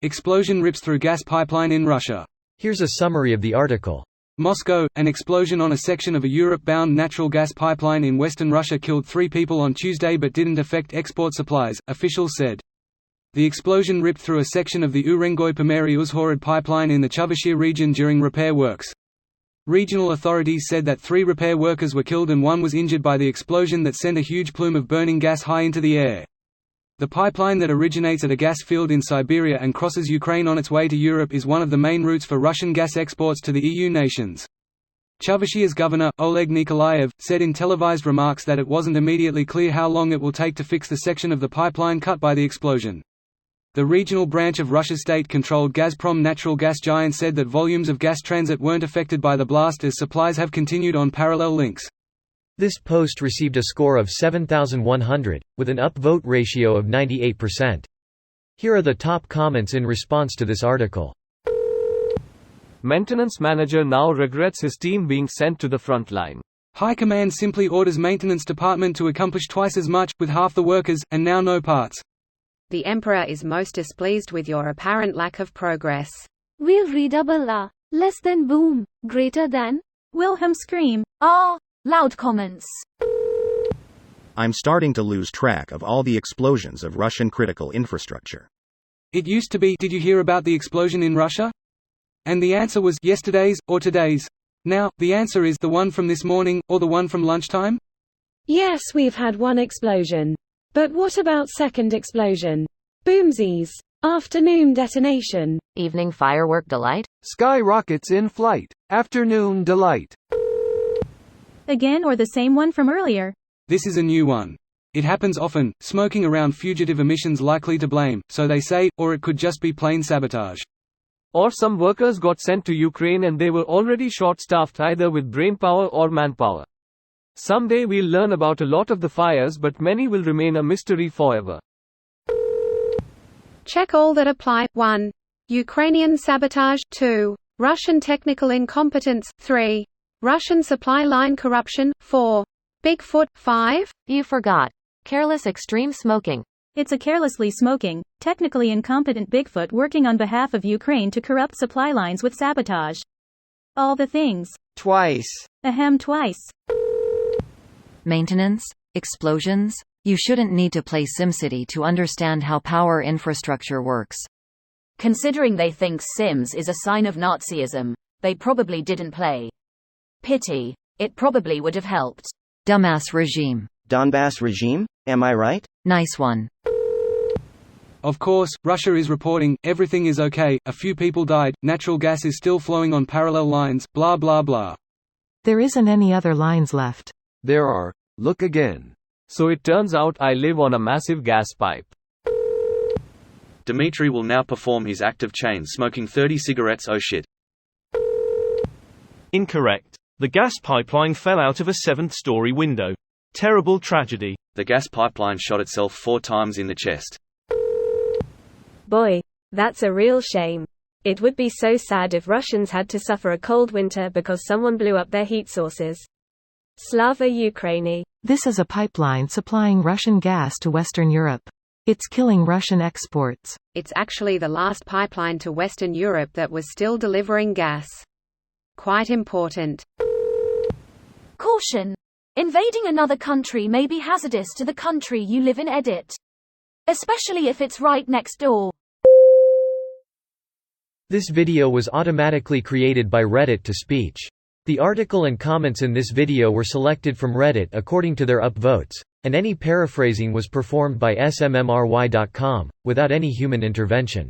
Explosion rips through gas pipeline in Russia. Here's a summary of the article. Moscow, an explosion on a section of a Europe-bound natural gas pipeline in western Russia killed 3 people on Tuesday but didn't affect export supplies, officials said. The explosion ripped through a section of the Urengoy-Pomeri-Uzhhorod pipeline in the Chuvashia region during repair works. Regional authorities said that 3 repair workers were killed and 1 was injured by the explosion that sent a huge plume of burning gas high into the air. The pipeline that originates at a gas field in Siberia and crosses Ukraine on its way to Europe is one of the main routes for Russian gas exports to the EU nations. Chuvashia's governor, Oleg Nikolaev, said in televised remarks that it wasn't immediately clear how long it will take to fix the section of the pipeline cut by the explosion. The regional branch of Russia's state-controlled Gazprom natural gas giant said that volumes of gas transit weren't affected by the blast as supplies have continued on parallel links. This post received a score of 7,100, with an upvote ratio of 98%. Here are the top comments in response to this article. Maintenance manager now regrets his team being sent to the front line. High Command simply orders maintenance department to accomplish twice as much, with half the workers, and now no parts. The Emperor is most displeased with your apparent lack of progress. We'll redouble la. Less than boom. Greater than. Wilhelm scream. Ah! Loud comments. I'm starting to lose track of all the explosions of Russian critical infrastructure. It used to be, did you hear about the explosion in Russia? And the answer was, yesterday's, or today's. Now, the answer is, the one from this morning, or the one from lunchtime? Yes, we've had one explosion. But what about second explosion? Boomsies. Afternoon detonation. Evening firework delight. Sky rockets in flight. Afternoon delight. Again or the same one from earlier? This is a new one. It happens often, smoking around fugitive emissions likely to blame, so they say, or it could just be plain sabotage. Or some workers got sent to Ukraine and they were already short-staffed either with brainpower or manpower. Someday we'll learn about a lot of the fires, but many will remain a mystery forever. Check all that apply. 1. Ukrainian sabotage. 2. Russian technical incompetence. 3. Russian supply line corruption. 4. Bigfoot. 5. You forgot. Careless extreme smoking. It's a carelessly smoking, technically incompetent Bigfoot working on behalf of Ukraine to corrupt supply lines with sabotage. All the things. Twice. Ahem, twice. Maintenance? Explosions? You shouldn't need to play SimCity to understand how power infrastructure works. Considering they think Sims is a sign of Nazism, they probably didn't play. Pity. It probably would have helped. Dumbass regime. Donbass regime? Am I right? Nice one. Of course, Russia is reporting, everything is okay, a few people died, natural gas is still flowing on parallel lines, blah blah blah. There isn't any other lines left. There are. Look again. So it turns out I live on a massive gas pipe. Dmitry will now perform his act of chain smoking 30 cigarettes. Oh shit. Incorrect. The gas pipeline fell out of a 7th-story window. Terrible tragedy. The gas pipeline shot itself 4 times in the chest. Boy, that's a real shame. It would be so sad if Russians had to suffer a cold winter because someone blew up their heat sources. Slava Ukraini. This is a pipeline supplying Russian gas to Western Europe. It's killing Russian exports. It's actually the last pipeline to Western Europe that was still delivering gas. Quite important. Caution! Invading another country may be hazardous to the country you live in. Edit. Especially if it's right next door. This video was automatically created by Reddit to speech. The article and comments in this video were selected from Reddit according to their upvotes, and any paraphrasing was performed by smmry.com, without any human intervention.